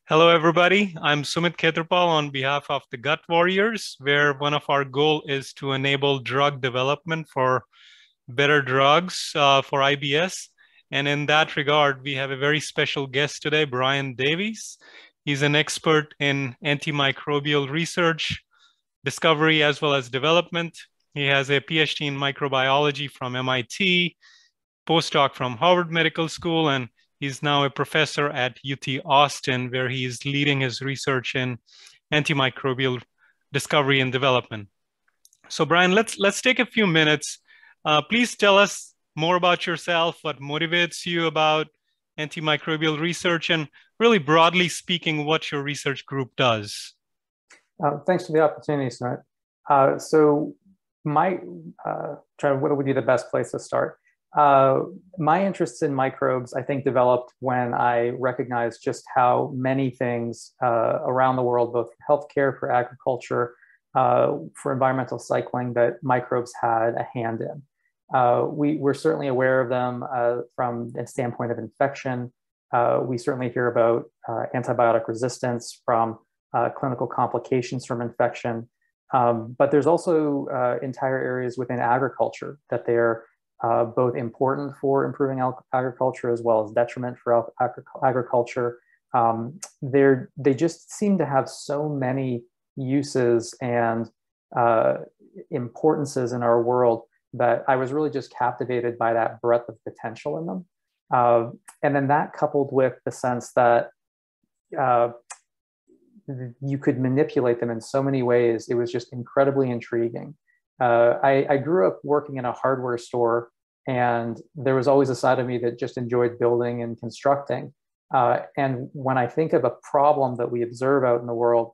Hello, everybody. I'm Sumit Khetarpal on behalf of the Gut Warriors, where one of our goal is to enable drug development for better drugs for IBS. And in that regard, we have a very special guest today, Bryan Davies. He's an expert in antimicrobial research, discovery, as well as development. He has a PhD in microbiology from MIT, postdoc from Harvard Medical School, and he's now a professor at UT Austin, where he's leading his research in antimicrobial discovery and development. So, Bryan, let's take a few minutes. Please tell us more about yourself, what motivates you about antimicrobial research, and really broadly speaking, what your research group does. Thanks for the opportunity, Smart. What would be the best place to start? My interests in microbes, I think, developed when I recognized just how many things around the world, both for healthcare, for agriculture, for environmental cycling, that microbes had a hand in. We're certainly aware of them from the standpoint of infection. We certainly hear about antibiotic resistance from clinical complications from infection. But there's also entire areas within agriculture that they're both important for improving agriculture as well as detriment for agriculture. They just seem to have so many uses and importances in our world that I was really just captivated by that breadth of potential in them. And then that coupled with the sense that you could manipulate them in so many ways, it was just incredibly intriguing. I grew up working in a hardware store, and there was always a side of me that just enjoyed building and constructing. And when I think of a problem that we observe out in the world,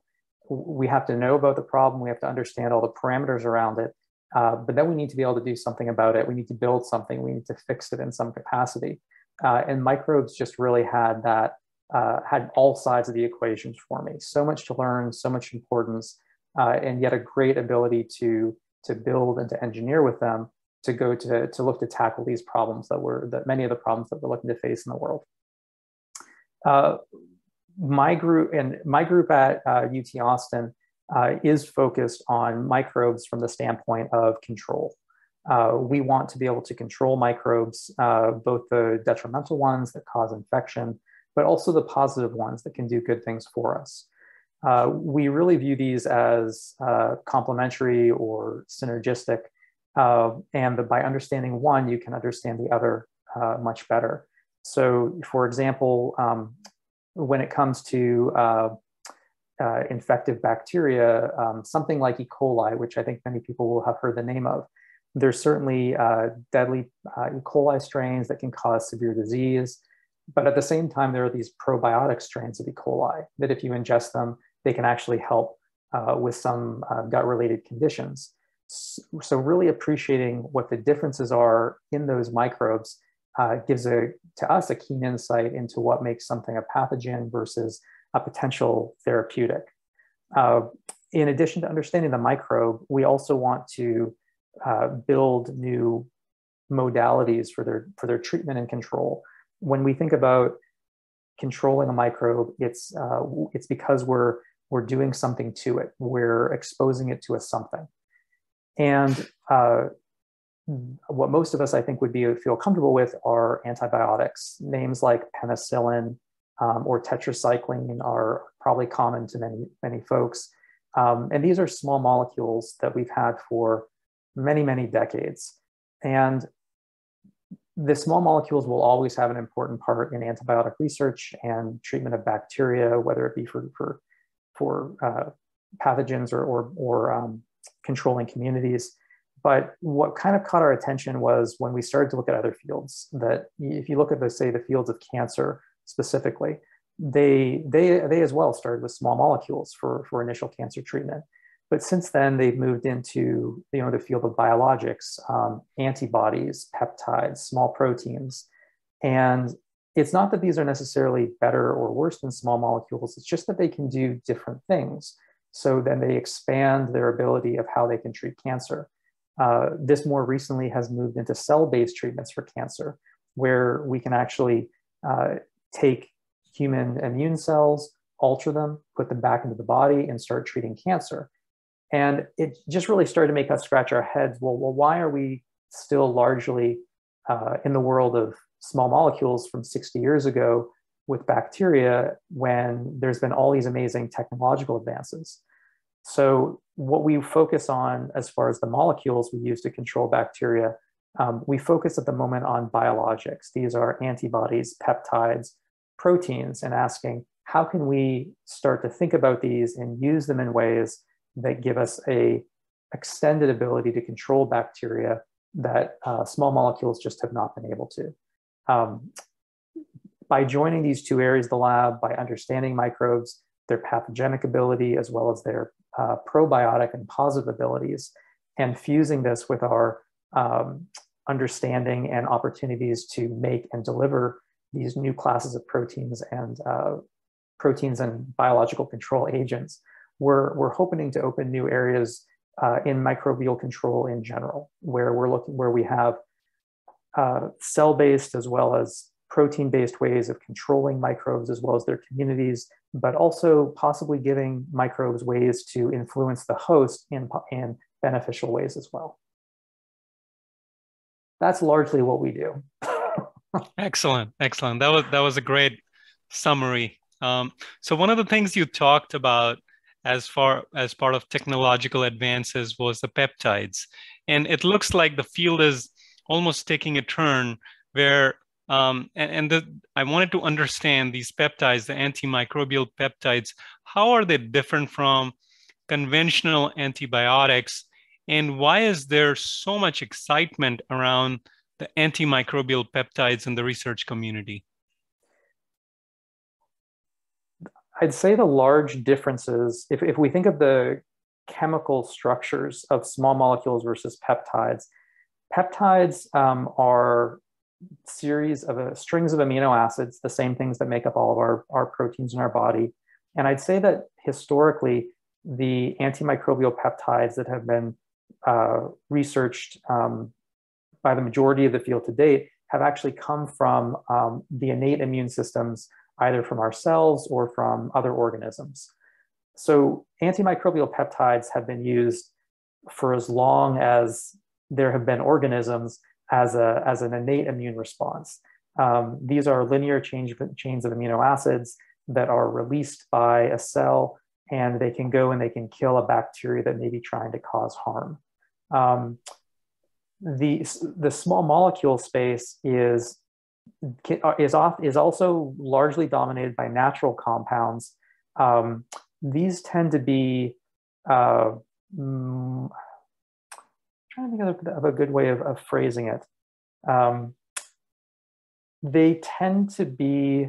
we have to know about the problem. We have to understand all the parameters around it. But then we need to be able to do something about it. We need to build something. We need to fix it in some capacity. And microbes just really had that, had all sides of the equations for me. So much to learn, so much importance, and yet a great ability to build and to engineer with them to look to tackle these problems that many of the problems that we're looking to face in the world. My group at UT Austin is focused on microbes from the standpoint of control. We want to be able to control microbes, both the detrimental ones that cause infection, but also the positive ones that can do good things for us. We really view these as complementary or synergistic, and by understanding one, you can understand the other much better. So, for example, when it comes to infective bacteria, something like E. coli, which I think many people will have heard the name of, there's certainly deadly E. coli strains that can cause severe disease. But at the same time, there are these probiotic strains of E. coli that if you ingest them, they can actually help with some gut-related conditions. So really appreciating what the differences are in those microbes gives to us a keen insight into what makes something a pathogen versus a potential therapeutic. In addition to understanding the microbe, we also want to build new modalities for their treatment and control. When we think about controlling a microbe, it's because we're doing something to it. We're exposing it to a something. And what most of us, I think, would feel comfortable with are antibiotics. Names like penicillin or tetracycline are probably common to many folks. And these are small molecules that we've had for many, many decades. And the small molecules will always have an important part in antibiotic research and treatment of bacteria, whether it be for pathogens or controlling communities. But what kind of caught our attention was when we started to look at other fields, that if you look at, say, the fields of cancer specifically, they as well started with small molecules for initial cancer treatment. But since then, they've moved into the field of biologics, antibodies, peptides, small proteins. And it's not that these are necessarily better or worse than small molecules. It's just that they can do different things. So then they expand their ability of how they can treat cancer. This more recently has moved into cell-based treatments for cancer, where we can actually take human immune cells, alter them, put them back into the body, and start treating cancer. And it just really started to make us scratch our heads. Well, why are we still largely in the world of small molecules from 60 years ago with bacteria when there's been all these amazing technological advances? So what we focus on as far as the molecules we use to control bacteria, we focus at the moment on biologics. These are antibodies, peptides, proteins, and asking, how can we start to think about these and use them in ways that give us a extended ability to control bacteria that small molecules just have not been able to. By joining these two areas of the lab, by understanding microbes, their pathogenic ability, as well as their probiotic and positive abilities, and fusing this with our understanding and opportunities to make and deliver these new classes of proteins and biological control agents, we're hoping to open new areas in microbial control in general, where we have cell-based as well as protein-based ways of controlling microbes as well as their communities, but also possibly giving microbes ways to influence the host in beneficial ways as well. That's largely what we do. Excellent, excellent. That was a great summary. So one of the things you talked about as part of technological advances was the peptides. And it looks like the field is almost taking a turn where, I wanted to understand these peptides, the antimicrobial peptides, how are they different from conventional antibiotics? And why is there so much excitement around the antimicrobial peptides in the research community? I'd say the large differences, if we think of the chemical structures of small molecules versus peptides, peptides are series of strings of amino acids, the same things that make up all of our proteins in our body. And I'd say that historically, the antimicrobial peptides that have been researched by the majority of the field to date have actually come from the innate immune systems, either from our cells or from other organisms. So antimicrobial peptides have been used for as long as there have been organisms as an innate immune response. These are linear chains of amino acids that are released by a cell, and they can go and they can kill a bacteria that may be trying to cause harm. The small molecule space is also largely dominated by natural compounds. These tend to be, trying to think of a good way of phrasing it. They tend to be,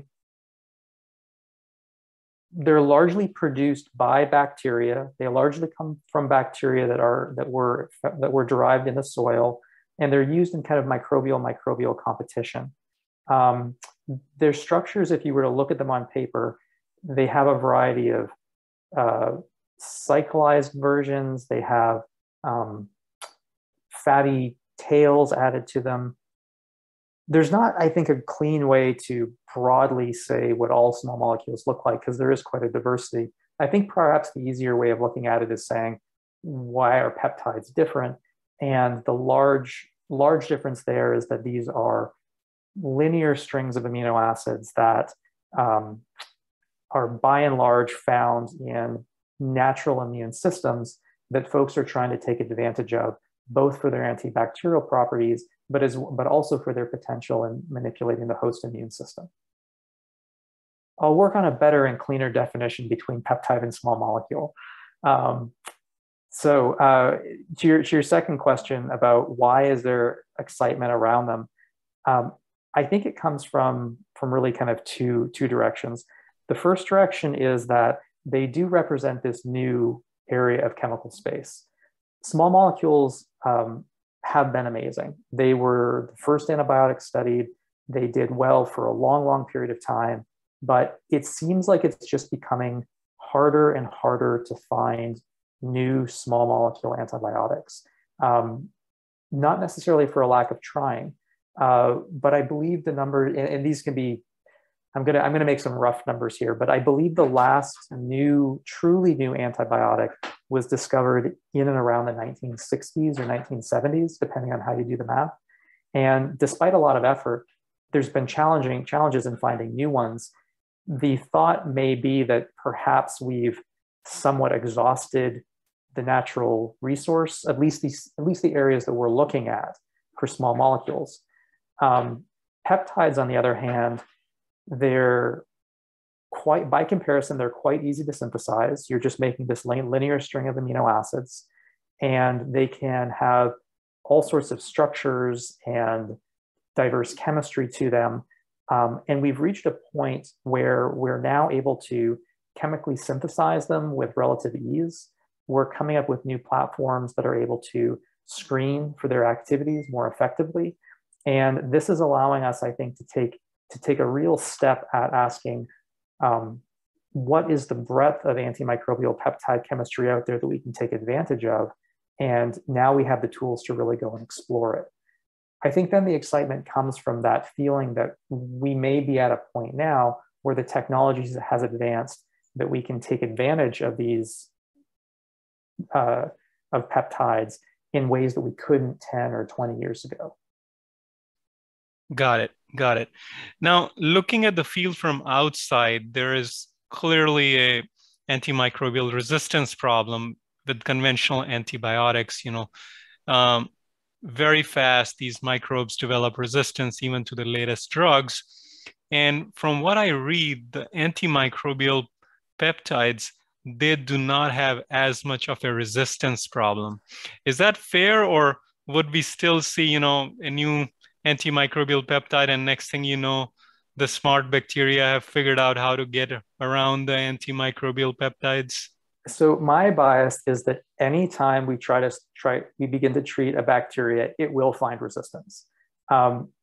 they're largely produced by bacteria. They largely come from bacteria that were derived in the soil, and they're used in kind of microbial competition. Their structures, if you were to look at them on paper, they have a variety of cyclized versions. They have fatty tails added to them. There's not, I think, a clean way to broadly say what all small molecules look like, because there is quite a diversity. I think perhaps the easier way of looking at it is saying, why are peptides different? And the large difference there is that these are linear strings of amino acids that are by and large found in natural immune systems that folks are trying to take advantage of, both for their antibacterial properties, but also for their potential in manipulating the host immune system. I'll work on a better and cleaner definition between peptide and small molecule. To your second question about why is there excitement around them, I think it comes from really kind of two directions. The first direction is that they do represent this new area of chemical space. Small molecules have been amazing. They were the first antibiotics studied. They did well for a long, long period of time, but it seems like it's just becoming harder and harder to find new small molecule antibiotics. Not necessarily for a lack of trying, but I believe the number, and these can be I'm gonna make some rough numbers here, but I believe the last truly new antibiotic was discovered in and around the 1960s or 1970s, depending on how you do the math. And despite a lot of effort, there's been challenges in finding new ones. The thought may be that perhaps we've somewhat exhausted the natural resource, at least the areas that we're looking at for small molecules. Peptides, on the other hand, they're by comparison, they're quite easy to synthesize. You're just making this linear string of amino acids, and they can have all sorts of structures and diverse chemistry to them. And we've reached a point where we're now able to chemically synthesize them with relative ease. We're coming up with new platforms that are able to screen for their activities more effectively. And this is allowing us, I think, to take a real step at asking, what is the breadth of antimicrobial peptide chemistry out there that we can take advantage of? And now we have the tools to really go and explore it. I think then the excitement comes from that feeling that we may be at a point now where the technology has advanced that we can take advantage of these of peptides in ways that we couldn't 10 or 20 years ago. Got it. Got it. Now, looking at the field from outside, there is clearly a antimicrobial resistance problem with conventional antibiotics. Very fast, these microbes develop resistance even to the latest drugs. And from what I read, the antimicrobial peptides, they do not have as much of a resistance problem. Is that fair, or would we still see, a new antimicrobial peptide, and next thing you know, the smart bacteria have figured out how to get around the antimicrobial peptides? So my bias is that anytime we begin to treat a bacteria, it will find resistance.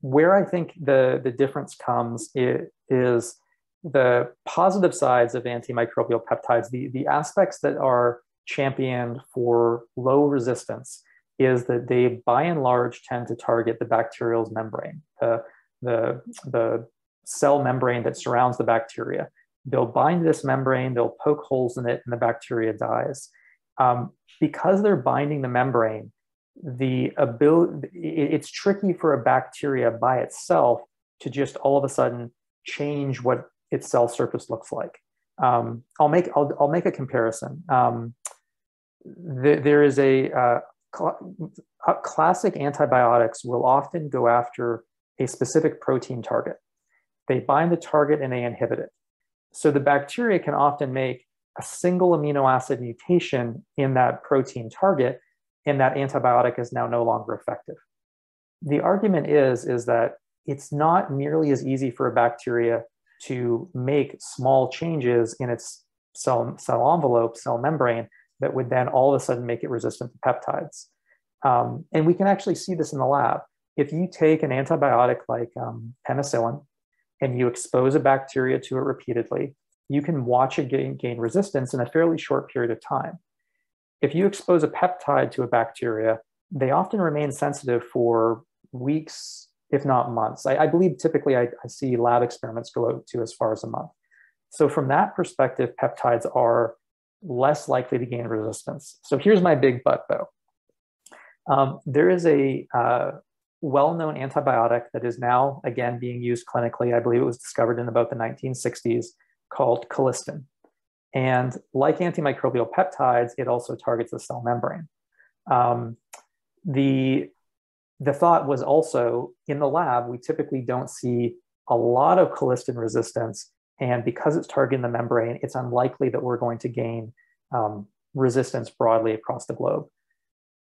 Where I think the difference comes is the positive sides of antimicrobial peptides, the aspects that are championed for low resistance, is that they, by and large, tend to target the bacterial's membrane, the cell membrane that surrounds the bacteria. They'll bind this membrane, they'll poke holes in it, and the bacteria dies. Because they're binding the membrane, it's tricky for a bacteria by itself to just all of a sudden change what its cell surface looks like. I'll make a comparison. There is classic antibiotics will often go after a specific protein target. They bind the target and they inhibit it. So the bacteria can often make a single amino acid mutation in that protein target, and that antibiotic is now no longer effective. The argument is that it's not nearly as easy for a bacteria to make small changes in its cell envelope, cell membrane, that would then all of a sudden make it resistant to peptides. And we can actually see this in the lab. If you take an antibiotic like penicillin and you expose a bacteria to it repeatedly, you can watch it gain resistance in a fairly short period of time. If you expose a peptide to a bacteria, they often remain sensitive for weeks, if not months. I believe typically I see lab experiments go out to as far as a month. So from that perspective, peptides are less likely to gain resistance. So here's my big but though. There is a well-known antibiotic that is now, again, being used clinically. I believe it was discovered in about the 1960s, called Colistin. And like antimicrobial peptides, it also targets the cell membrane. The thought was also, in the lab, we typically don't see a lot of colistin resistance. And because it's targeting the membrane, it's unlikely that we're going to gain resistance broadly across the globe.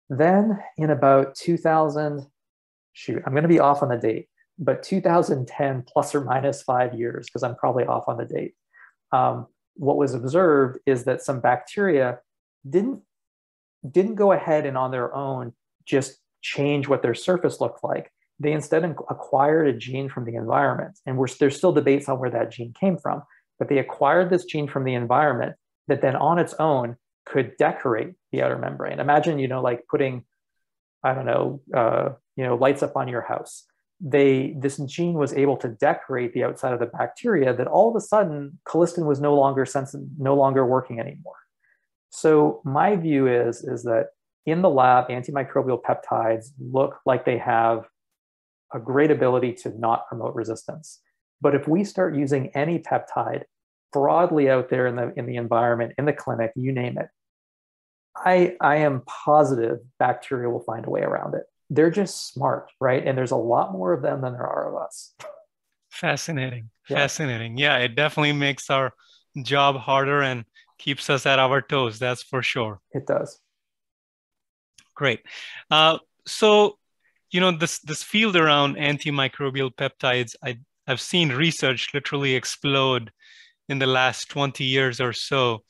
Then in about 2000, I'm going to be off on the date, but 2010 plus or minus 5 years, because I'm probably off on the date. What was observed is that some bacteria didn't go ahead and on their own just change what their surface looked like. They instead acquired a gene from the environment. And there's still debates on where that gene came from, but they acquired this gene from the environment that then on its own could decorate the outer membrane. Imagine, like putting, I don't know, lights up on your house. this gene was able to decorate the outside of the bacteria, that all of a sudden colistin was no longer working anymore. So my view is that in the lab, antimicrobial peptides look like they have a great ability to not promote resistance. But if we start using any peptide broadly out there in the environment, in the clinic, you name it, I am positive bacteria will find a way around it. They're just smart, right? And there's a lot more of them than there are of us. Fascinating. Yeah. Fascinating. Yeah, it definitely makes our job harder and keeps us at our toes. That's for sure. It does. Great. So, this field around antimicrobial peptides, I've seen research literally explode in the last 20 years or so.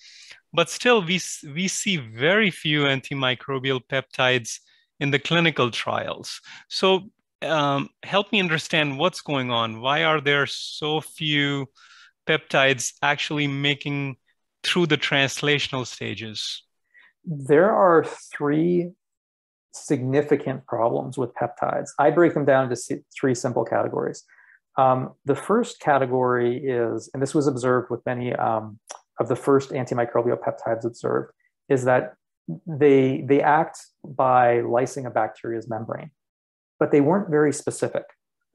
But still, we see very few antimicrobial peptides in the clinical trials. So help me understand what's going on. Why are there so few peptides actually making through the translational stages? There are three significant problems with peptides. I break them down into three simple categories. The first category is, and this was observed with many of the first antimicrobial peptides observed, is that they act by lysing a bacteria's membrane, but they weren't very specific,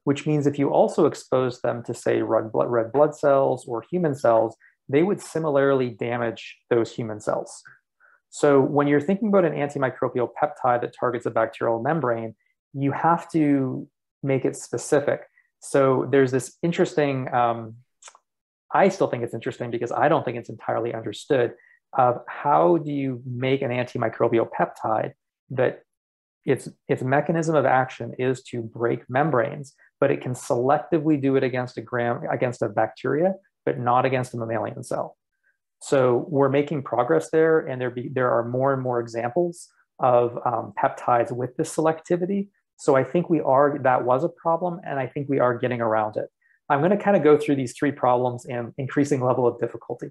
which means if you also expose them to, say, red blood cells or human cells, they would similarly damage those human cells. So when you're thinking about an antimicrobial peptide that targets a bacterial membrane, you have to make it specific. So there's this interesting, I still think it's interesting because I don't think it's entirely understood, of how do you make an antimicrobial peptide that its mechanism of action is to break membranes, but it can selectively do it against a bacteria, but not against a mammalian cell. So we're making progress there, and there are more and more examples of peptides with this selectivity. So I think that was a problem, and I think we are getting around it. I'm going to kind of go through these three problems in increasing level of difficulty.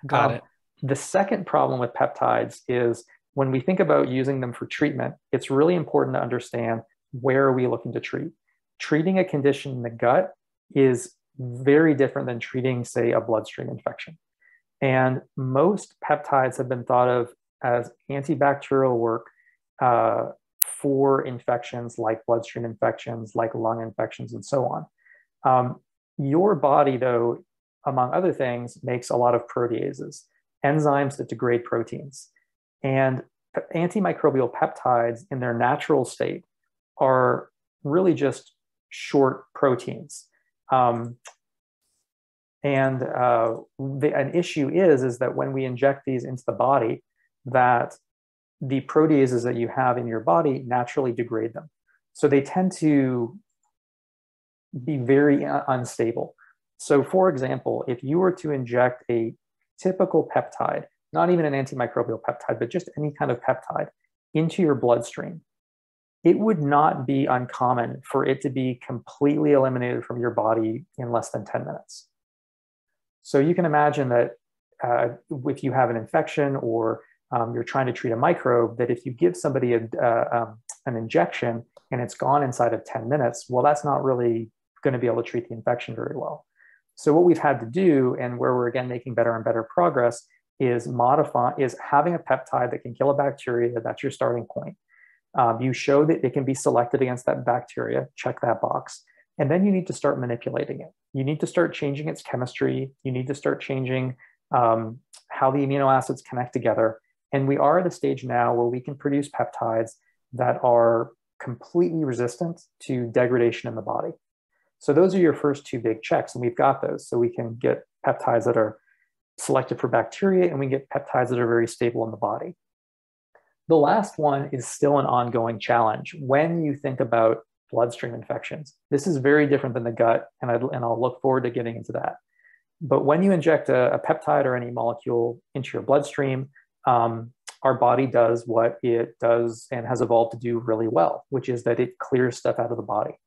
Got it. The second problem with peptides is when we think about using them for treatment, it's really important to understand where are we looking to treat. Treating a condition in the gut is very different than treating, say, a bloodstream infection. And most peptides have been thought of as antibacterial work for infections like bloodstream infections, like lung infections, and so on. Your body, though, among other things, makes a lot of proteases, enzymes that degrade proteins. And antimicrobial peptides in their natural state are really just short proteins. An issue is that when we inject these into the body, that the proteases that you have in your body naturally degrade them. So they tend to be very unstable. So for example, if you were to inject a typical peptide, not even an antimicrobial peptide, but just any kind of peptide into your bloodstream, it would not be uncommon for it to be completely eliminated from your body in less than 10 minutes. So you can imagine that if you have an infection or you're trying to treat a microbe, that if you give somebody an injection and it's gone inside of 10 minutes, well, that's not really going to be able to treat the infection very well. So what we've had to do, and where we're again making better and better progress, is having a peptide that can kill a bacteria. That's your starting point. You show that it can be selected against that bacteria, check that box. And then you need to start manipulating it. You need to start changing its chemistry. You need to start changing how the amino acids connect together. And we are at a stage now where we can produce peptides that are completely resistant to degradation in the body. So those are your first two big checks, and we've got those. So we can get peptides that are selected for bacteria, and we get peptides that are very stable in the body. The last one is still an ongoing challenge. When you think about bloodstream infections, this is very different than the gut, and I'll look forward to getting into that. But when you inject a peptide or any molecule into your bloodstream, our body does what it does and has evolved to do really well, which is that it clears stuff out of the body.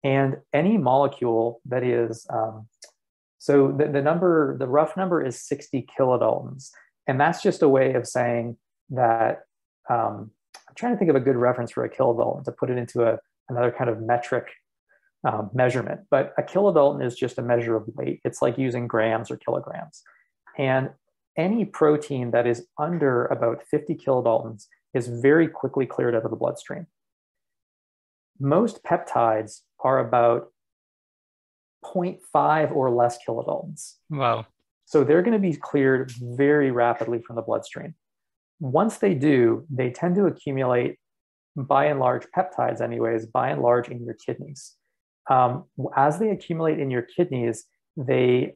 And any molecule that is, so the rough number is 60 kilodaltons. And that's just a way of saying that, I'm trying to think of a good reference for a kilodalton to put it into another kind of metric measurement, but a kilodalton is just a measure of weight. It's like using grams or kilograms. And any protein that is under about 50 kilodaltons is very quickly cleared out of the bloodstream. Most peptides are about 0.5 or less kilodaltons. Wow. So they're going to be cleared very rapidly from the bloodstream. Once they do, they tend to accumulate, by and large, peptides anyways, by and large in your kidneys. As they accumulate in your kidneys, they,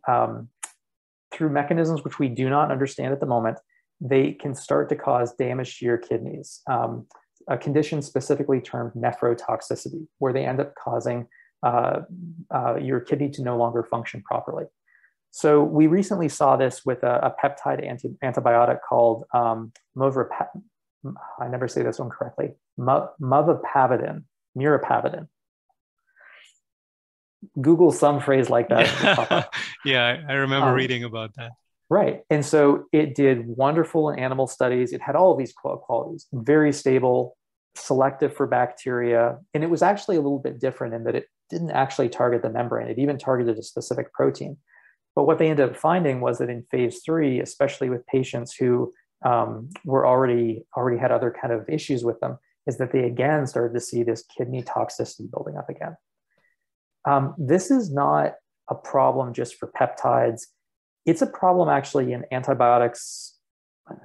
through mechanisms which we do not understand at the moment, they can start to cause damage to your kidneys. A condition specifically termed nephrotoxicity, where they end up causing your kidney to no longer function properly. So we recently saw this with a peptide antibiotic called I never say this one correctly, mirapavidin. Google some phrase like that. Yeah, I remember reading about that. Right. And so it did wonderful in animal studies. It had all of these qualities, very stable, selective for bacteria. And it was actually a little bit different in that it didn't actually target the membrane. It even targeted a specific protein. But what they ended up finding was that in phase 3, especially with patients who were already had other kind of issues with them, is that they again started to see this kidney toxicity building up again. This is not a problem just for peptides. It's a problem actually in antibiotics.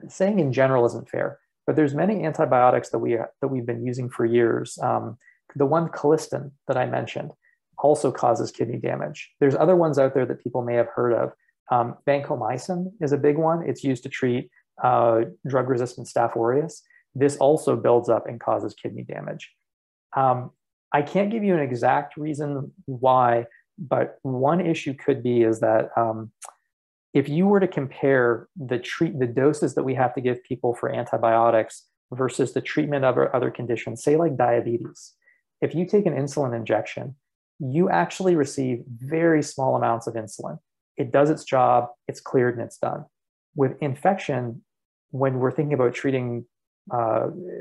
Saying in general isn't fair, but there's many antibiotics that we've been using for years. The one Colistin that I mentioned also causes kidney damage. There's other ones out there that people may have heard of. Vancomycin is a big one. It's used to treat drug-resistant Staph aureus. This also builds up and causes kidney damage. I can't give you an exact reason why, but one issue could be is that if you were to compare the doses that we have to give people for antibiotics versus the treatment of other conditions, say like diabetes, if you take an insulin injection, you actually receive very small amounts of insulin. It does its job, it's cleared, and it's done. With infection, when we're thinking about treating UTIs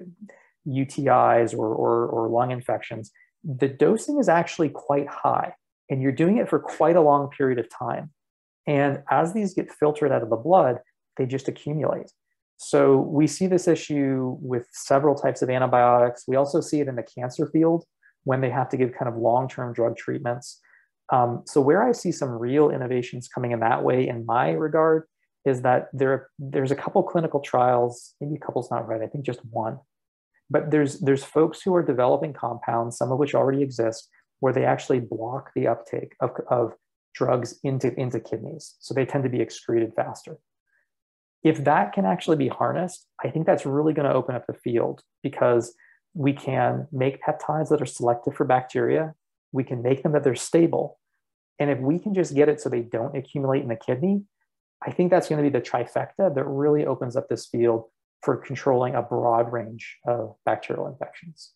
or lung infections, the dosing is actually quite high, and you're doing it for quite a long period of time. And as these get filtered out of the blood, they just accumulate. So we see this issue with several types of antibiotics. We also see it in the cancer field when they have to give kind of long-term drug treatments. So where I see some real innovations coming in that way in my regard is that there's a couple clinical trials, maybe a couple's not right, I think just one. But there's folks who are developing compounds, some of which already exist, where they actually block the uptake of drugs into kidneys. So they tend to be excreted faster. If that can actually be harnessed, I think that's really going to open up the field, because we can make peptides that are selective for bacteria. We can make them that they're stable. And if we can just get it so they don't accumulate in the kidney, I think that's going to be the trifecta that really opens up this field for controlling a broad range of bacterial infections.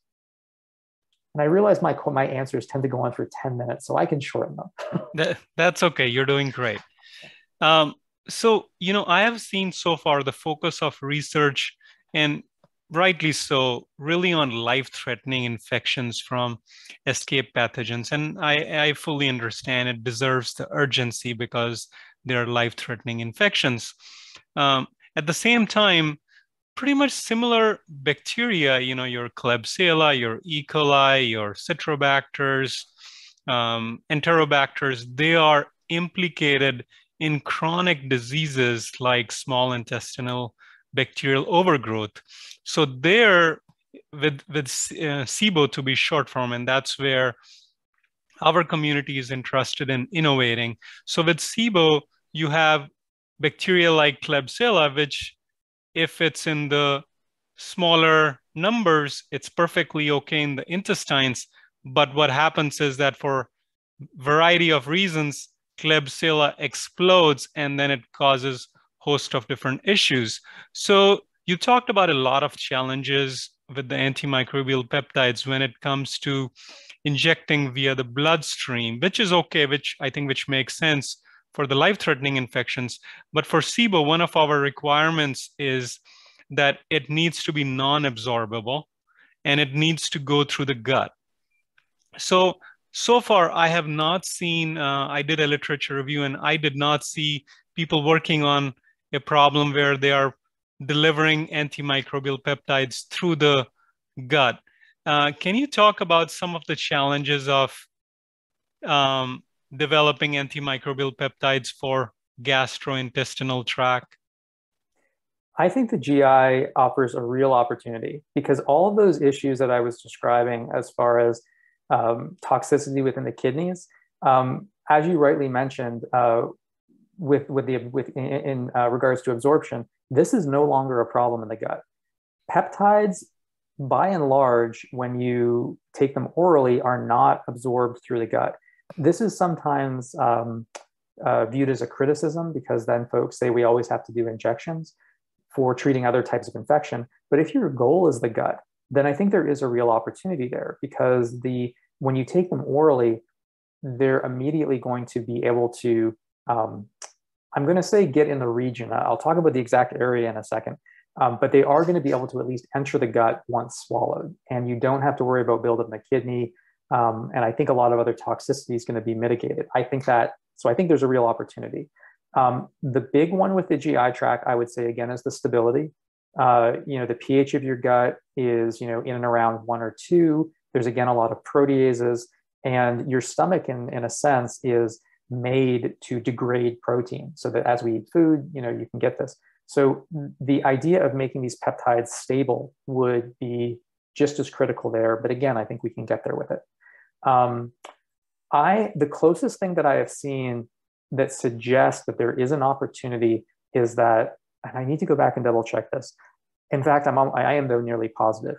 And I realize my answers tend to go on for 10 minutes, so I can shorten them. That's okay. You're doing great. So, I have seen so far the focus of research, and rightly so, really on life-threatening infections from escape pathogens. And I fully understand it deserves the urgency because they're life-threatening infections. At the same time, pretty much similar bacteria, your Klebsiella, your E. coli, your Citrobacters, Enterobacters, they are implicated in chronic diseases like small intestinal bacterial overgrowth. So there, with SIBO to be short form, and that's where our community is interested in innovating. So with SIBO, you have bacteria like Klebsiella, which if it's in the smaller numbers, it's perfectly okay in the intestines. But what happens is that for a variety of reasons, Klebsiella explodes, and then it causes a host of different issues. So you talked about a lot of challenges with the antimicrobial peptides when it comes to injecting via the bloodstream, which is okay, which makes sense for the life-threatening infections. But for SIBO, one of our requirements is that it needs to be non-absorbable and it needs to go through the gut. So So far, I have not seen, I did a literature review and I did not see people working on a problem where they are delivering antimicrobial peptides through the gut. Can you talk about some of the challenges of um, developing antimicrobial peptides for gastrointestinal tract? I think the GI offers a real opportunity because all of those issues that I was describing as far as toxicity within the kidneys, as you rightly mentioned, in regards to absorption, this is no longer a problem in the gut. Peptides, by and large, when you take them orally, are not absorbed through the gut. This is sometimes viewed as a criticism because then folks say we always have to do injections for treating other types of infection. But if your goal is the gut, then I think there is a real opportunity there because when you take them orally, they're immediately going to be able to, I'm going to say get in the region. I'll talk about the exact area in a second, but they are going to be able to at least enter the gut once swallowed. And you don't have to worry about buildup in the kidney. And I think a lot of other toxicity is going to be mitigated. I think there's a real opportunity. The big one with the GI tract, I would say again, is the stability. The pH of your gut is, in and around 1 or 2. There's again a lot of proteases, and your stomach, in a sense, is made to degrade protein, so that as we eat food, you can get this. So the idea of making these peptides stable would be just as critical there. But again, I think we can get there with it. The closest thing that I have seen that suggests that there is an opportunity is that, and I need to go back and double check this. In fact, I am though nearly positive.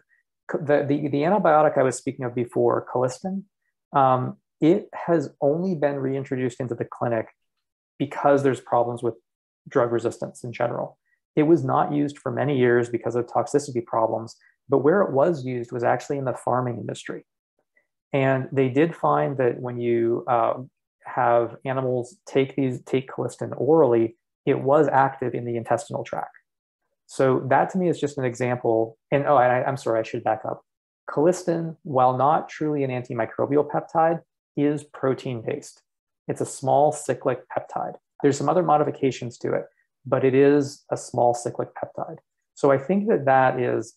The antibiotic I was speaking of before, Colistin, it has only been reintroduced into the clinic because there's problems with drug resistance in general. It was not used for many years because of toxicity problems, but where it was used was actually in the farming industry. And they did find that when you have animals take Colistin orally, it was active in the intestinal tract. So that to me is just an example. And I'm sorry, I should back up. Colistin, while not truly an antimicrobial peptide, is protein-based. It's a small cyclic peptide. There's some other modifications to it, but it is a small cyclic peptide. So I think that is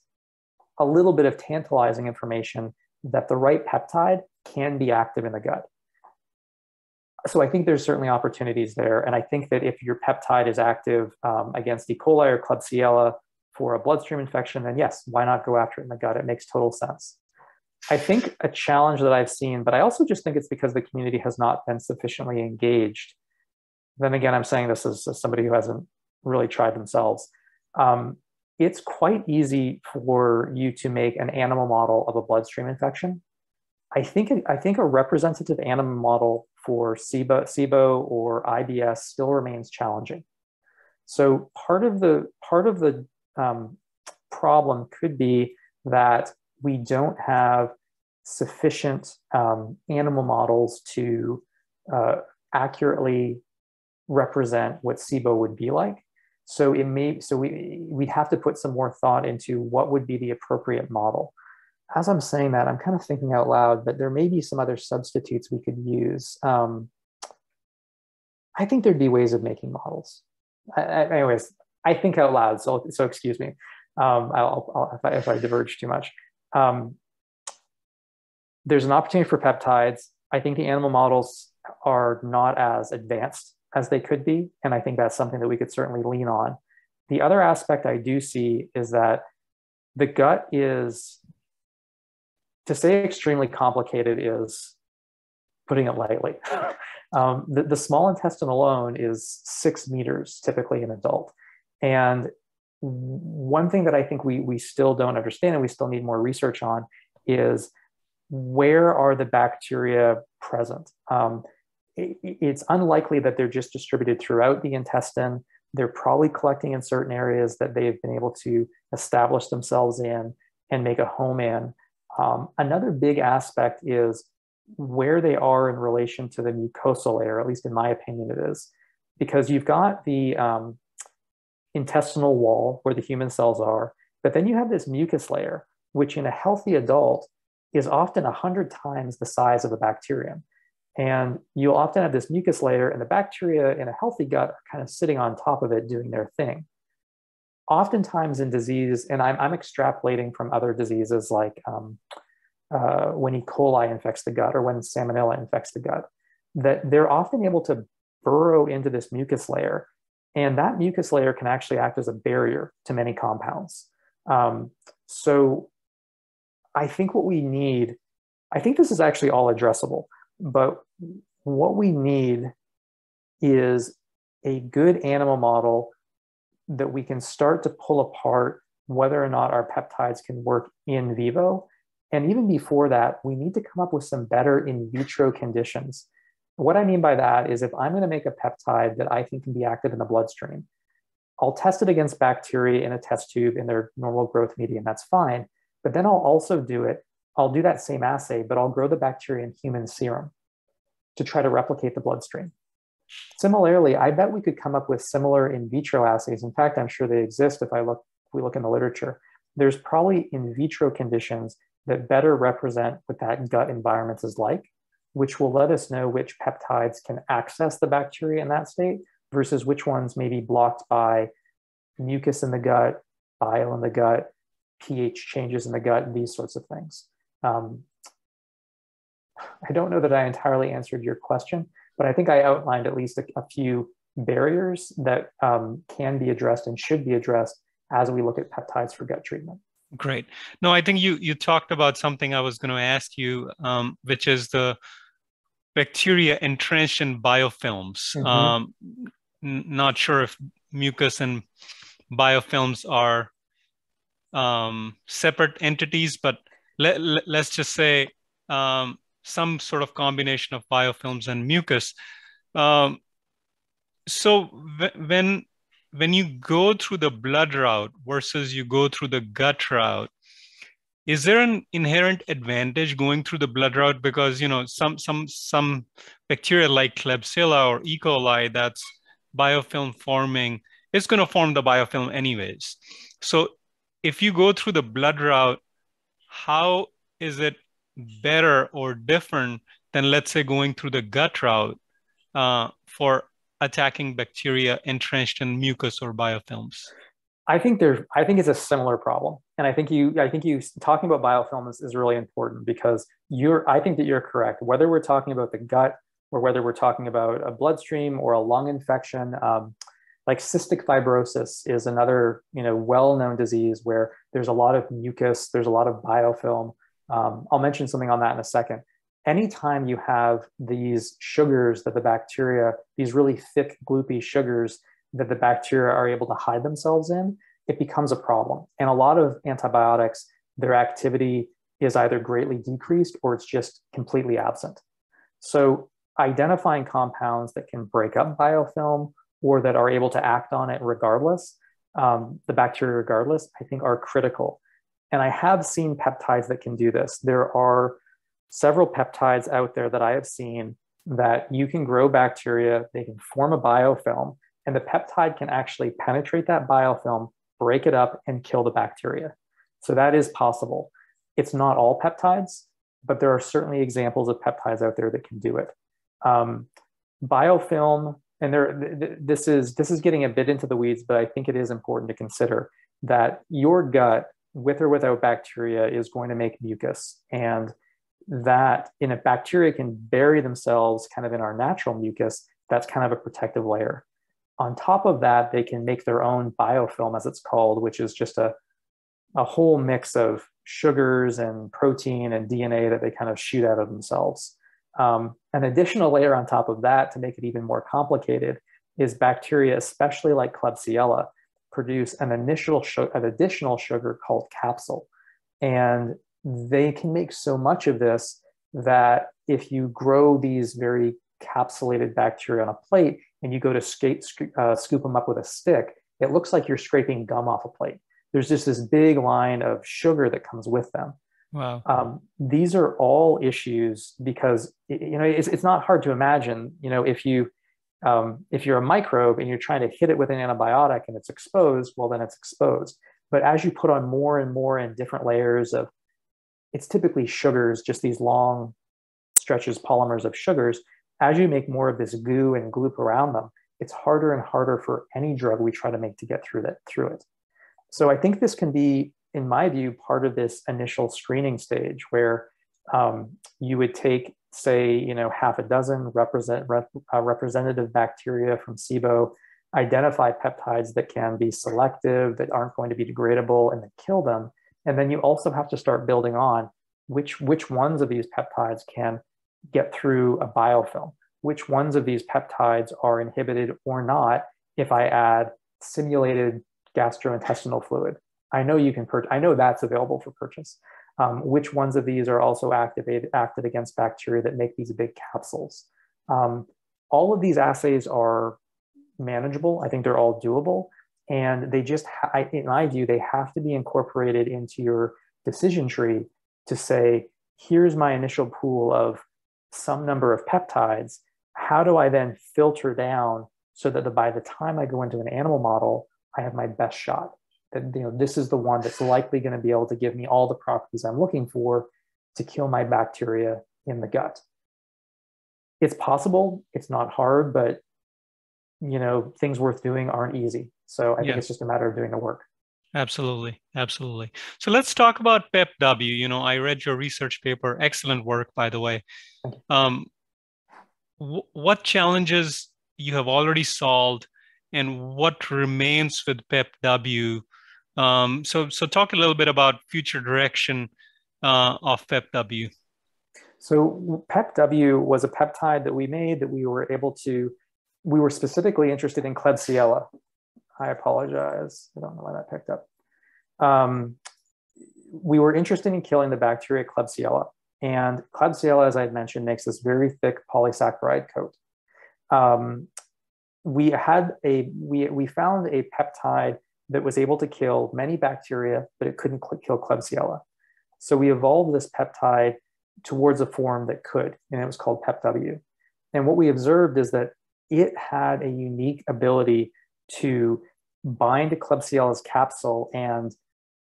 a little bit of tantalizing information that the right peptide can be active in the gut. So I think there's certainly opportunities there. And I think that if your peptide is active against E. coli or Klebsiella for a bloodstream infection, then yes, why not go after it in the gut? It makes total sense. I think a challenge that I've seen, but I also just think it's because the community has not been sufficiently engaged. Then again, I'm saying this as somebody who hasn't really tried themselves. It's quite easy for you to make an animal model of a bloodstream infection. I think a representative animal model for SIBO or IBS still remains challenging. So part of the problem could be that we don't have sufficient animal models to accurately represent what SIBO would be like. So we'd have to put some more thought into what would be the appropriate model. As I'm saying that, I'm kind of thinking out loud, but there may be some other substitutes we could use. I think there'd be ways of making models. Anyways, I think out loud, so excuse me if I diverge too much. There's an opportunity for peptides. I think the animal models are not as advanced as they could be, and I think that's something that we could certainly lean on. The other aspect I do see is that the gut is, to say extremely complicated is putting it lightly. The small intestine alone is 6 meters, typically an adult. And one thing that I think we still don't understand and we still need more research on is where are the bacteria present? It's unlikely that they're just distributed throughout the intestine. They're probably collecting in certain areas that they've been able to establish themselves in and make a home in. Another big aspect is where they are in relation to the mucosal layer, at least in my opinion it is. Because you've got the intestinal wall where the human cells are, but then you have this mucus layer, which in a healthy adult is often 100 times the size of a bacterium. And you'll often have this mucus layer, and the bacteria in a healthy gut are kind of sitting on top of it doing their thing. Oftentimes in disease, and I'm extrapolating from other diseases like when E. coli infects the gut or when salmonella infects the gut, that they're often able to burrow into this mucus layer. And that mucus layer can actually act as a barrier to many compounds. So I think what we need, I think this is actually all addressable, but what we need is a good animal model that we can start to pull apart whether or not our peptides can work in vivo. And even before that, we need to come up with some better in vitro conditions. What I mean by that is if I'm going to make a peptide that I think can be active in the bloodstream, I'll test it against bacteria in a test tube in their normal growth medium. That's fine. But then I'll also I'll do that same assay, but I'll grow the bacteria in human serum to try to replicate the bloodstream. Similarly, I bet we could come up with similar in vitro assays. In fact, I'm sure they exist if we look in the literature. There's probably in vitro conditions that better represent what that gut environment is like, which will let us know which peptides can access the bacteria in that state versus which ones may be blocked by mucus in the gut, bile in the gut, pH changes in the gut, and these sorts of things. I don't know that I entirely answered your question, but I think I outlined at least a few barriers that can be addressed and should be addressed as we look at peptides for gut treatment. Great. No, I think you talked about something I was going to ask you, which is the bacteria entrenched in biofilms. Mm-hmm. Not sure if mucus and biofilms are separate entities, but let's just say some sort of combination of biofilms and mucus. So when you go through the blood route versus you go through the gut route, is there an inherent advantage going through the blood route? Because some bacteria like Klebsiella or E. coli that's biofilm forming, it's going to form the biofilm anyways. So if you go through the blood route, how is it better or different than, let's say, going through the gut route for attacking bacteria entrenched in mucus or biofilms? I think it's a similar problem. And I think you talking about biofilms is really important because I think that you're correct. Whether we're talking about the gut or whether we're talking about a bloodstream or a lung infection, like cystic fibrosis is another, well-known disease where there's a lot of mucus, there's a lot of biofilm. I'll mention something on that in a second. Anytime you have these sugars that the bacteria, these really thick, gloopy sugars that the bacteria are able to hide themselves in, it becomes a problem. And a lot of antibiotics, their activity is either greatly decreased or it's just completely absent. So identifying compounds that can break up biofilm or that are able to act on it regardless, the bacteria regardless, I think are critical. And I have seen peptides that can do this. There are several peptides out there that I have seen that you can grow bacteria, they can form a biofilm, and the peptide can actually penetrate that biofilm, break it up, and kill the bacteria. So that is possible. It's not all peptides, but there are certainly examples of peptides out there that can do it. Biofilm, and this is getting a bit into the weeds, but I think it is important to consider that your gut, with or without bacteria, is going to make mucus, and that a bacteria can bury themselves kind of in our natural mucus. That's kind of a protective layer. On top of that, they can make their own biofilm, as it's called, which is just a whole mix of sugars and protein and DNA that they kind of shoot out of themselves. An additional layer on top of that, to make it even more complicated, is bacteria, especially like Klebsiella, produce an additional sugar called capsule. And they can make so much of this that if you grow these very capsulated bacteria on a plate and you go to scoop them up with a stick, it looks like you're scraping gum off a plate. There's just this big line of sugar that comes with them. Wow. These are all issues because it's not hard to imagine. If you're a microbe and you're trying to hit it with an antibiotic and it's exposed, well, then it's exposed. But as you put on more and more and different layers of it's typically sugars, just these long stretches, polymers of sugars. As you make more of this goo and gloop around them, it's harder and harder for any drug we try to make to get through it. So I think this can be, in my view, part of this initial screening stage where you would take, say, half a dozen representative bacteria from SIBO, identify peptides that can be selective, that aren't going to be degradable, and then kill them. And then you also have to start building on which ones of these peptides can get through a biofilm, which ones of these peptides are inhibited or not if I add simulated gastrointestinal fluid. I know I know that's available for purchase. Which ones of these are also active against bacteria that make these big capsules? All of these assays are manageable. I think they're all doable. And they just, in my view, they have to be incorporated into your decision tree to say, here's my initial pool of some number of peptides. How do I then filter down so that by the time I go into an animal model, I have my best shot? That this is the one that's likely going to be able to give me all the properties I'm looking for to kill my bacteria in the gut. It's possible. It's not hard, but things worth doing aren't easy. So I think it's just a matter of doing the work. Absolutely. Absolutely. So let's talk about PepW. I read your research paper. Excellent work, by the way. What challenges you have already solved and what remains with PepW? So talk a little bit about future direction of PepW. So PepW was a peptide that we made that we were specifically interested in Klebsiella. I apologize. I don't know why that picked up. We were interested in killing the bacteria Klebsiella. And Klebsiella, as I had mentioned, makes this very thick polysaccharide coat. We found a peptide that was able to kill many bacteria, but it couldn't kill Klebsiella. So we evolved this peptide towards a form that could, and it was called PepW. And what we observed is that it had a unique ability to bind to Klebsiella's capsule and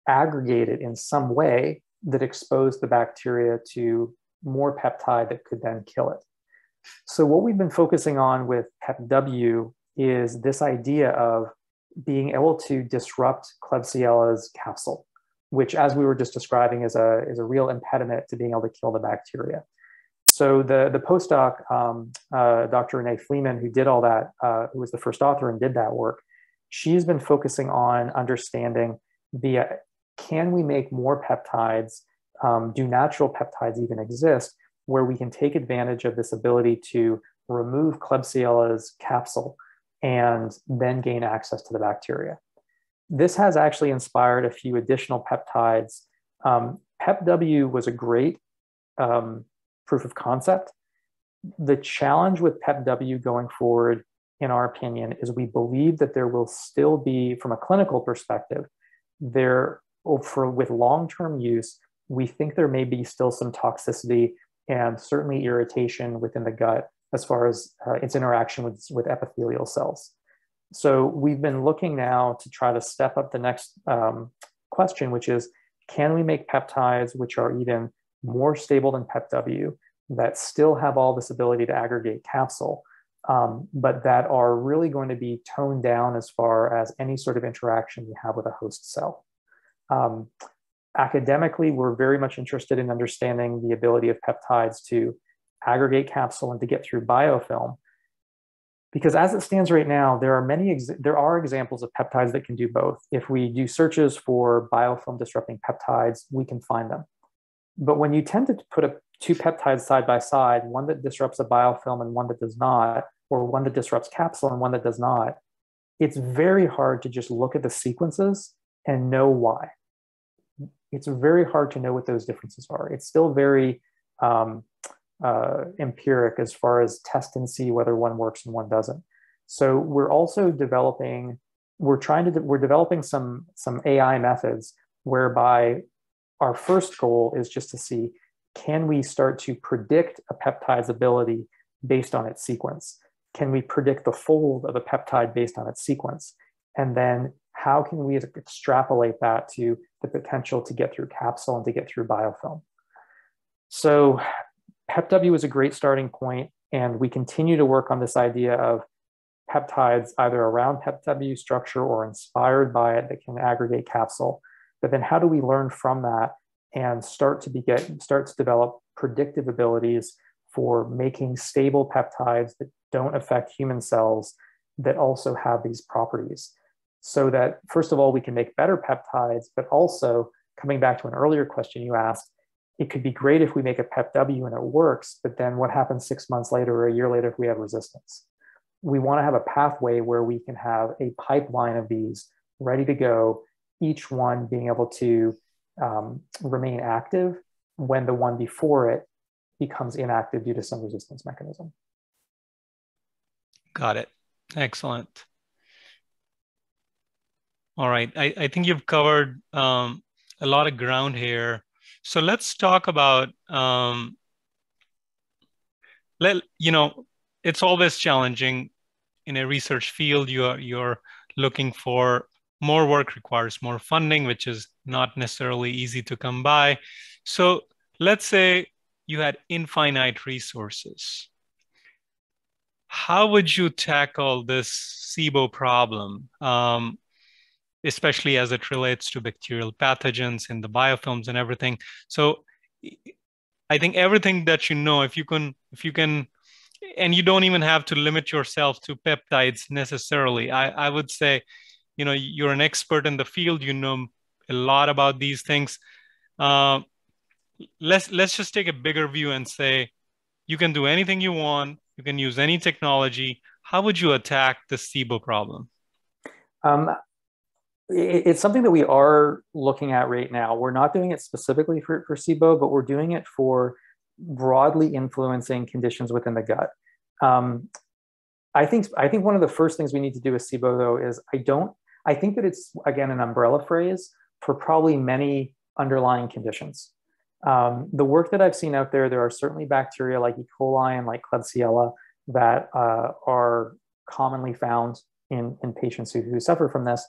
aggregate it in some way that exposed the bacteria to more peptide that could then kill it. So what we've been focusing on with PepW is this idea of being able to disrupt Klebsiella's capsule, which, as we were just describing, is a real impediment to being able to kill the bacteria. So the postdoc, Dr. Renee Fleeman, who did all that, who was the first author and did that work, she's been focusing on understanding can we make more peptides? Do natural peptides even exist where we can take advantage of this ability to remove Klebsiella's capsule and then gain access to the bacteria? This has actually inspired a few additional peptides. PepW was a great proof of concept. The challenge with PepW going forward, in our opinion, is we believe that there will still be, from a clinical perspective, with long-term use, we think there may be still some toxicity and certainly irritation within the gut as far as its interaction with epithelial cells. So we've been looking now to try to step up the next question, which is, can we make peptides which are even more stable than PepW, that still have all this ability to aggregate capsule, but that are really going to be toned down as far as any sort of interaction we have with a host cell? Academically, we're very much interested in understanding the ability of peptides to aggregate capsule and to get through biofilm. Because as it stands right now, there are examples of peptides that can do both. If we do searches for biofilm disrupting peptides, we can find them. But when you tend to put two peptides side by side, one that disrupts a biofilm and one that does not, or one that disrupts capsule and one that does not, it's very hard to just look at the sequences and know why. It's very hard to know what those differences are. It's still very empiric as far as test and see whether one works and one doesn't. So we're also developing some AI methods whereby our first goal is just to see, can we start to predict a peptide's ability based on its sequence? Can we predict the fold of a peptide based on its sequence? And then how can we extrapolate that to the potential to get through capsule and to get through biofilm? So PepW is a great starting point, and we continue to work on this idea of peptides either around PepW structure or inspired by it that can aggregate capsule. But then how do we learn from that and start to develop predictive abilities for making stable peptides that don't affect human cells that also have these properties? So that, first of all, we can make better peptides, but also, coming back to an earlier question you asked, it could be great if we make a PepW and it works, but then what happens 6 months later or a year later if we have resistance? We want to have a pathway where we can have a pipeline of these ready to go, each one being able to remain active when the one before it becomes inactive due to some resistance mechanism. Got it. Excellent. All right. I think you've covered a lot of ground here. So let's talk about, it's always challenging in a research field. You're looking for more work requires more funding, which is not necessarily easy to come by. So let's say you had infinite resources. How would you tackle this SIBO problem, especially as it relates to bacterial pathogens and the biofilms and everything? So I think everything that if you can, and you don't even have to limit yourself to peptides necessarily. I would say, you're an expert in the field, you know a lot about these things. Let's just take a bigger view and say, you can do anything you want, you can use any technology. How would you attack the SIBO problem? It's something that we are looking at right now. We're not doing it specifically for SIBO, but we're doing it for broadly influencing conditions within the gut. I think one of the first things we need to do with SIBO, though, is I think that it's, again, an umbrella phrase for probably many underlying conditions. The work that I've seen out there are certainly bacteria like E. coli and like Klebsiella that are commonly found in patients who suffer from this.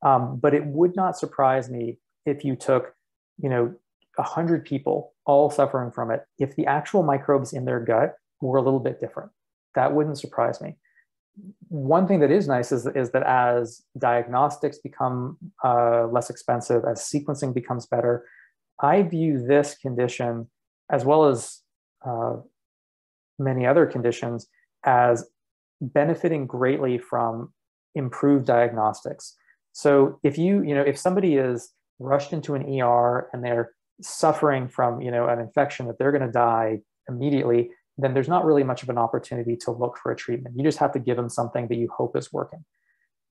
But it would not surprise me if you took, 100 people all suffering from it, if the actual microbes in their gut were a little bit different. That wouldn't surprise me. One thing that is nice is that as diagnostics become less expensive, as sequencing becomes better, I view this condition, as well as many other conditions, as benefiting greatly from improved diagnostics. So if somebody is rushed into an ER and they're suffering from, an infection that they're going to die immediately, then there's not really much of an opportunity to look for a treatment. You just have to give them something that you hope is working.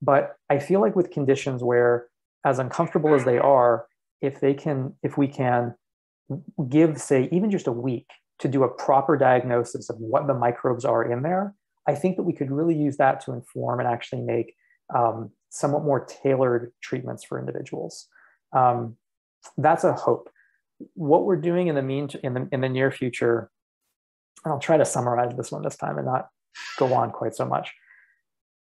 But I feel like with conditions where, as uncomfortable as they are, if we can give, say, even just a week to do a proper diagnosis of what the microbes are in there, I think that we could really use that to inform and actually make somewhat more tailored treatments for individuals. That's a hope. What we're doing in the near future, and I'll try to summarize this one this time and not go on quite so much.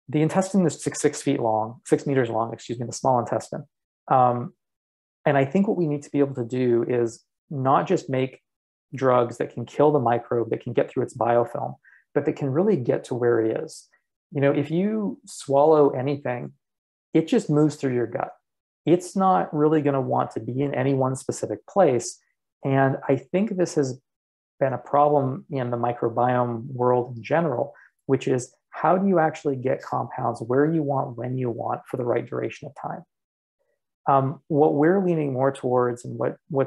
The intestine is 6 meters long, the small intestine. And I think what we need to be able to do is not just make drugs that can kill the microbe, that can get through its biofilm, but that can really get to where it is. If you swallow anything, it just moves through your gut. It's not really going to want to be in any one specific place. And I think this has been a problem in the microbiome world in general, which is, how do you actually get compounds where you want, when you want, for the right duration of time? What we're leaning more towards, and what we're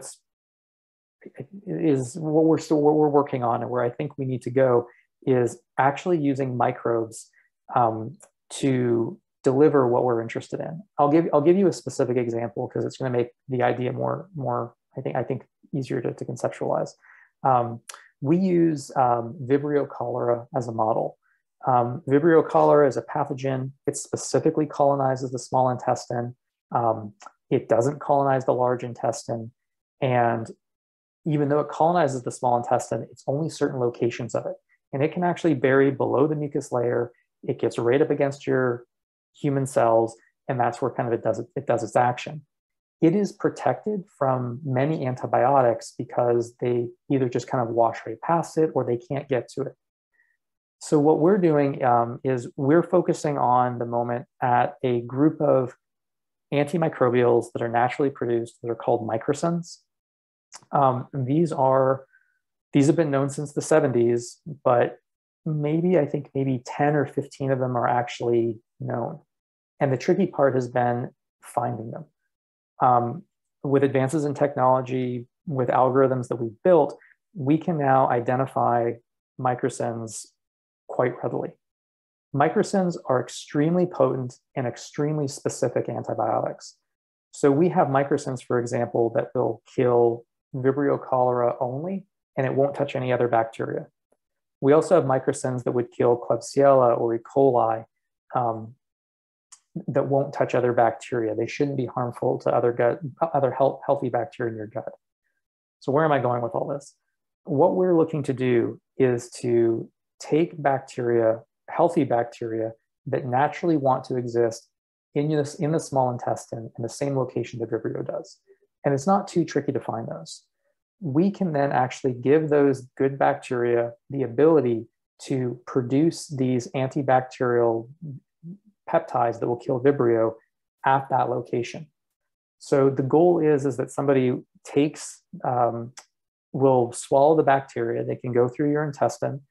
working on, and where I think we need to go, is actually using microbes to deliver what we're interested in. I'll give you a specific example because it's going to make the idea more I think easier to conceptualize. We use Vibrio cholera as a model. Vibrio cholera is a pathogen. It specifically colonizes the small intestine. It doesn't colonize the large intestine. And even though it colonizes the small intestine, it's only certain locations of it. And it can actually bury below the mucus layer. It gets right up against your human cells, and that's where kind of it does its action. it is protected from many antibiotics because they either just kind of wash right past it or they can't get to it. So what we're doing is we're focusing on the moment at a group of antimicrobials that are naturally produced that are called microcins. These have been known since the 70s, but maybe 10 or 15 of them are actually known. And the tricky part has been finding them. With advances in technology, with algorithms that we've built, we can now identify microcins quite readily. Microcins are extremely potent and extremely specific antibiotics. So we have microcins, for example, that will kill Vibrio cholera only, and it won't touch any other bacteria. We also have microcins that would kill Klebsiella or E. coli that won't touch other bacteria. They shouldn't be harmful to other healthy bacteria in your gut. So where am I going with all this? What we're looking to do is to take bacteria, healthy bacteria that naturally want to exist in the small intestine in the same location that Vibrio does. And it's not too tricky to find those. We can then actually give those good bacteria the ability to produce these antibacterial peptides that will kill Vibrio at that location. So the goal is that somebody will swallow the bacteria, they can go through your intestine,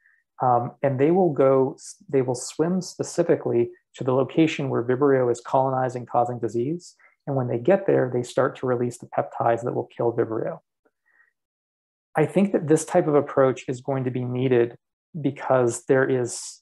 and they will swim specifically to the location where Vibrio is colonizing, causing disease. And when they get there, they start to release the peptides that will kill Vibrio. I think that this type of approach is going to be needed because there is,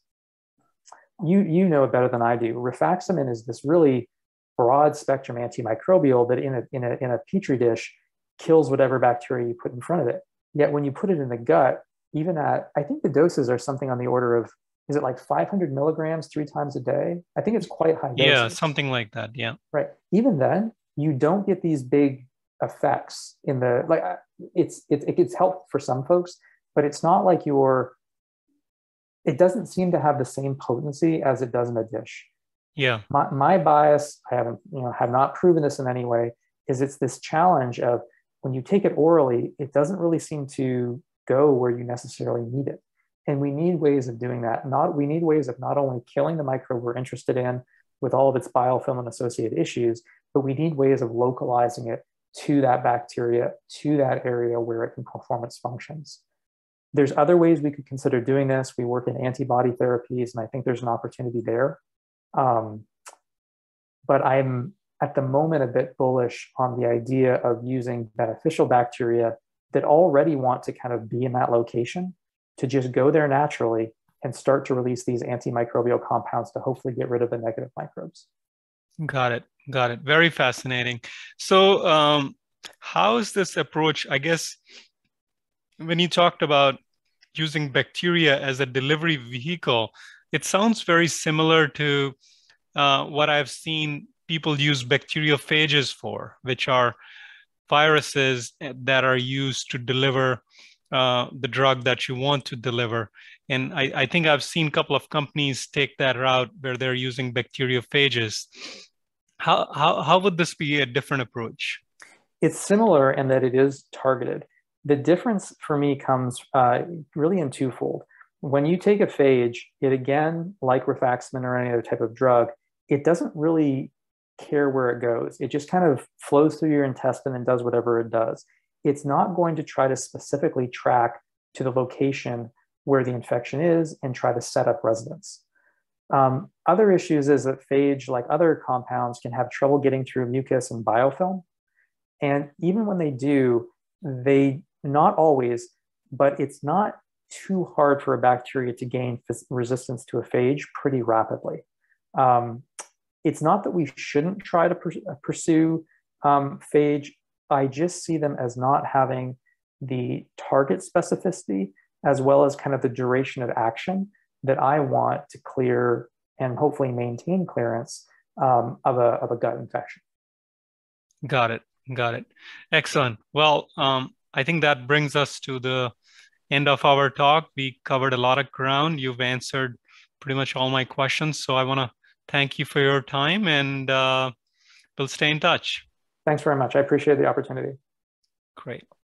you know it better than I do, rifaximin is this really broad spectrum antimicrobial that in a petri dish kills whatever bacteria you put in front of it. Yet when you put it in the gut, even at, I think the doses are something on the order of, is it like 500 milligrams 3 times a day? I think it's quite high doses. Yeah, something like that, yeah. Right. Even then, you don't get these big effects in the, like, it gets help for some folks, but it's not like it doesn't seem to have the same potency as it does in a dish. Yeah. My bias, I have not proven this in any way, is it's this challenge of when you take it orally, it doesn't really seem to go where you necessarily need it. And we need ways of doing that. We need ways of not only killing the microbe we're interested in with all of its biofilm and associated issues, but we need ways of localizing it to that bacteria, to that area where it can perform its functions. There's other ways we could consider doing this. We work in antibody therapies, and I think there's an opportunity there. But I'm at the moment a bit bullish on the idea of using beneficial bacteria that already want to kind of be in that location to just go there naturally and start to release these antimicrobial compounds to hopefully get rid of the negative microbes. Got it. Got it. Very fascinating. So how is this approach, I guess, when you talked about using bacteria as a delivery vehicle, it sounds very similar to what I've seen people use bacteriophages for, which are viruses that are used to deliver the drug that you want to deliver. And I think I've seen a couple of companies take that route where they're using bacteriophages. How would this be a different approach? It's similar in that it is targeted. The difference for me comes really in twofold. When you take a phage, it again, like rifaximin or any other type of drug, it doesn't really care where it goes. It just kind of flows through your intestine and does whatever it does. It's not going to try to specifically track to the location where the infection is and try to set up residence. Other issues is that phage, like other compounds, can have trouble getting through mucus and biofilm. And even when they do, they not always, but it's not too hard for a bacteria to gain resistance to a phage pretty rapidly. It's not that we shouldn't try to pursue phage. I just see them as not having the target specificity as well as kind of the duration of action that I want to clear and hopefully maintain clearance of a gut infection. Got it. Got it. Excellent. Well, I think that brings us to the end of our talk. We covered a lot of ground. You've answered pretty much all my questions. So I want to thank you for your time, and we'll stay in touch. Thanks very much. I appreciate the opportunity. Great.